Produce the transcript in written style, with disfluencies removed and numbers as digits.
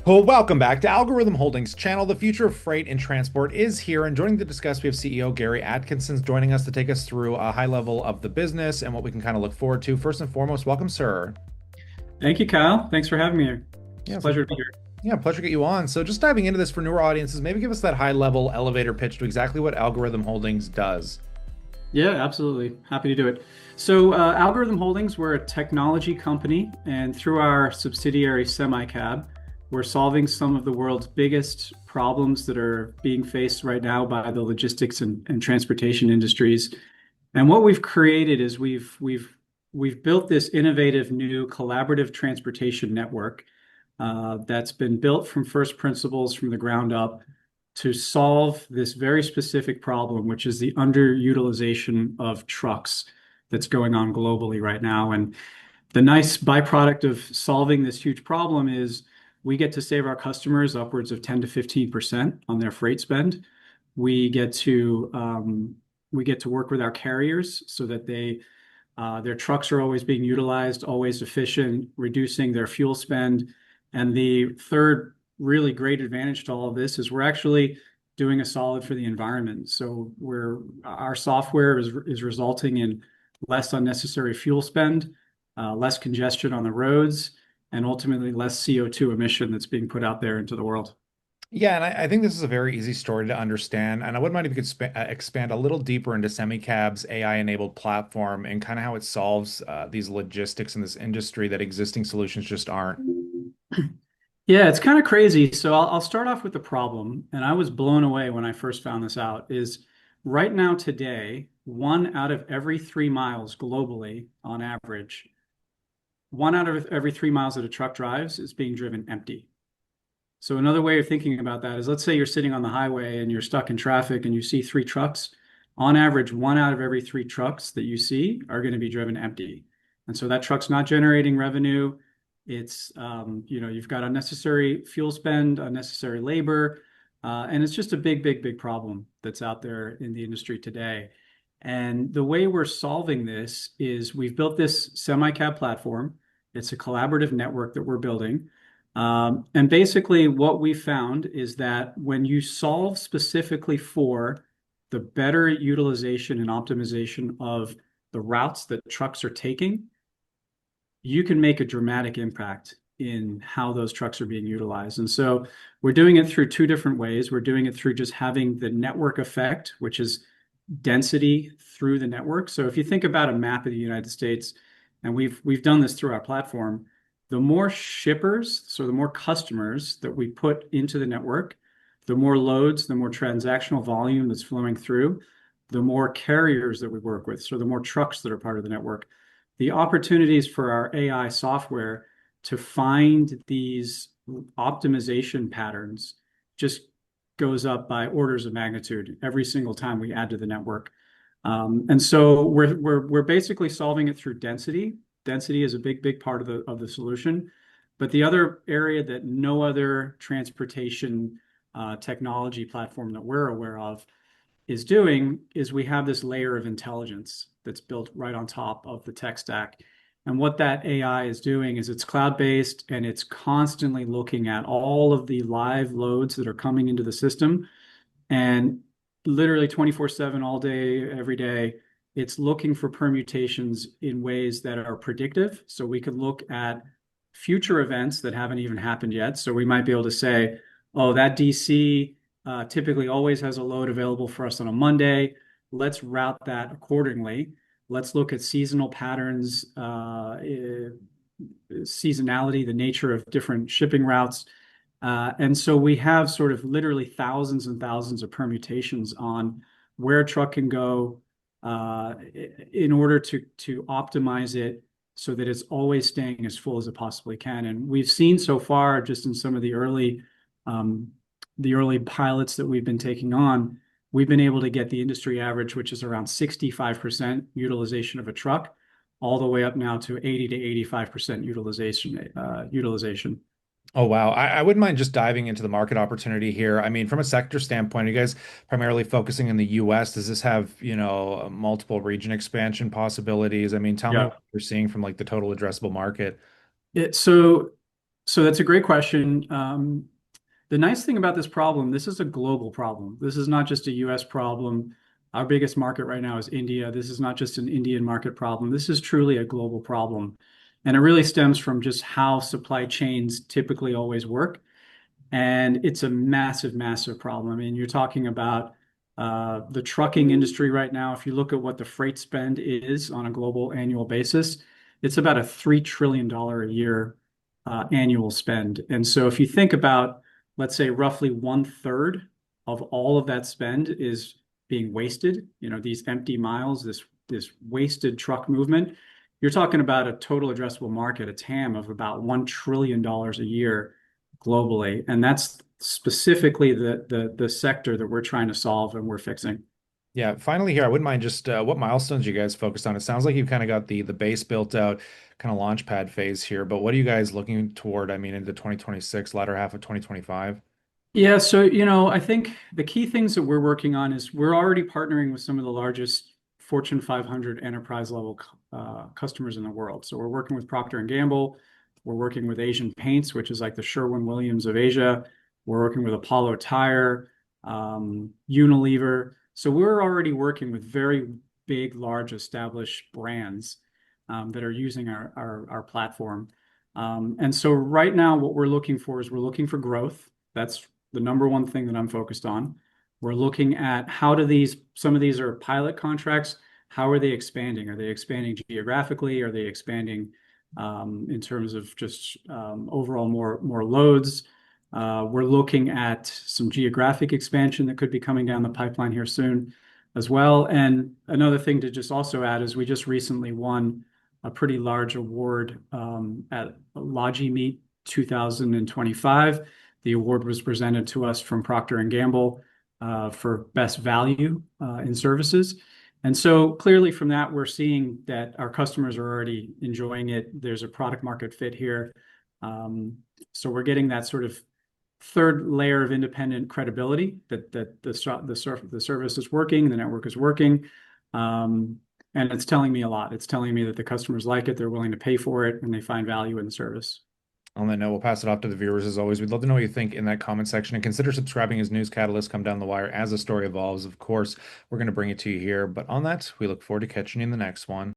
Well, welcome back to Algorithm Holdings channel. The future of freight and transport is here. And joining to discuss, we have CEO Gary Atkinson joining us to take us through a high level of the business and what we can kind of look forward to. First and foremost, welcome, sir. Thank you, Kyle. Thanks for having me here. It's Yeah, a so pleasure to be here. yeah, pleasure to get you on. So just diving into this for newer audiences, maybe give us that high level elevator pitch to exactly what Algorithm Holdings does. Yeah, absolutely. Happy to do it. So, Algorhythm Holdings, we're a technology company, and through our subsidiary Semicab, we're solving some of the world's biggest problems that are being faced right now by the logistics and transportation industries. And what we've created is we've built this innovative new collaborative transportation network that's been built from first principles from the ground up to solve this very specific problem, which is the underutilization of trucks that's going on globally right now. And the nice byproduct of solving this huge problem is we get to save our customers upwards of 10 to 15% on their freight spend. We get to we get to work with our carriers so that their trucks are always being utilized, always efficient, reducing their fuel spend. And the third really great advantage to all of this is we're actually doing a solid for the environment. So our software is resulting in less unnecessary fuel spend, less congestion on the roads, and ultimately less CO2 emission that's being put out there into the world. Yeah, and I think this is a very easy story to understand. And I wouldn't mind if you could expand a little deeper into Semicab's AI-enabled platform and kind of how it solves these logistics in this industry that existing solutions just aren't. Yeah, it's kind of crazy. So I'll start off with the problem, and I was blown away when I first found this out, is right now today, 1 out of every 3 miles globally on average, 1 out of every 3 miles that a truck drives is being driven empty. So another way of thinking about that is let's say you're sitting on the highway and you're stuck in traffic and you see three trucks. On average, 1 out of every 3 trucks that you see are going to be driven empty. And so that truck's not generating revenue. You've got unnecessary fuel spend, unnecessary labor, and it's just a big, big, big problem that's out there in the industry today. And the way we're solving this is we've built this Semicab platform. It's a collaborative network that we're building. And basically, what we found is that when you solve specifically for the better utilization and optimization of the routes that trucks are taking, you can make a dramatic impact in how those trucks are being utilized. And so we're doing it through two different ways. We're doing it through just having the network effect, which is density through the network. So if you think about a map of the United States, and we've done this through our platform, the more shippers, so the more customers that we put into the network, the more loads, the more transactional volume that's flowing through, the more carriers that we work with, so the more trucks that are part of the network. The opportunities for our AI software to find these optimization patterns just goes up by orders of magnitude every single time we add to the network. And so we're basically solving it through density. Density is a big, big part of the solution. But the other area that no other transportation technology platform that we're aware of is doing is we have this layer of intelligence that's built right on top of the tech stack. And what that AI is doing is it's cloud-based and it's constantly looking at all of the live loads that are coming into the system. And literally 24/7, all day, every day, it's looking for permutations in ways that are predictive. So we can look at future events that haven't even happened yet. So we might be able to say, oh, that DC typically always has a load available for us on a Monday. Let's route that accordingly. Let's look at seasonal patterns, seasonality, the nature of different shipping routes. And so we have sort of literally thousands and thousands of permutations on where a truck can go in order to optimize it so that it's always staying as full as it possibly can. And we've seen so far, just in some of the early pilots that we've been taking on, we've been able to get the industry average, which is around 65% utilization of a truck, all the way up now to 80 to 85% utilization. Oh, wow. I wouldn't mind just diving into the market opportunity here. I mean, from a sector standpoint, are you guys primarily focusing in the US? Does this have, multiple region expansion possibilities? I mean, tell me Yeah. what you're seeing from like the total addressable market. So So that's a great question. The nice thing about this problem, this is a global problem. This is not just a US problem. Our biggest market right now is India. This is not just an Indian market problem. This is truly a global problem. And it really stems from just how supply chains typically always work. And it's a massive, massive problem. I mean, you're talking about the trucking industry right now. If you look at what the freight spend is on a global annual basis, it's about a $3 trillion a year annual spend. And so if you think about, let's say, roughly one third of all of that spend is being wasted, these empty miles, this wasted truck movement, you're talking about a total addressable market, a TAM of about $1 trillion a year globally. And that's specifically the sector that we're trying to solve and we're fixing. Yeah, finally here, I wouldn't mind just what milestones you guys focused on. It sounds like you've kind of got the base built out, kind of launch pad phase here, but what are you guys looking toward? I mean, into 2026, latter half of 2025? Yeah, so I think the key things that we're working on is we're already partnering with some of the largest Fortune 500 enterprise level customers in the world. So we're working with Procter and Gamble, we're working with Asian Paints, which is like the Sherwin-Williams of Asia. We're working with Apollo Tire, Unilever. So we're already working with very big, large, established brands that are using our platform. And so right now, what we're looking for is we're looking for growth. That's the number one thing that I'm focused on. We're looking at how do some of these are pilot contracts. How are they expanding? Are they expanding geographically? Are they expanding in terms of just overall more loads? We're looking at some geographic expansion that could be coming down the pipeline here soon as well. And another thing to just also add is we just recently won a pretty large award at Logi Meet 2025. The award was presented to us from Procter and Gamble for best value in services. And so clearly from that, we're seeing that our customers are already enjoying it. There's a product market fit here. So we're getting that sort of third layer of independent credibility that the service is working, the network is working. And it's telling me a lot. It's telling me that the customers like it, they're willing to pay for it, and they find value in the service. On that note, we'll pass it off to the viewers as always. We'd love to know what you think in that comment section and consider subscribing as news catalysts come down the wire as the story evolves. Of course, we're going to bring it to you here. But on that, we look forward to catching you in the next one.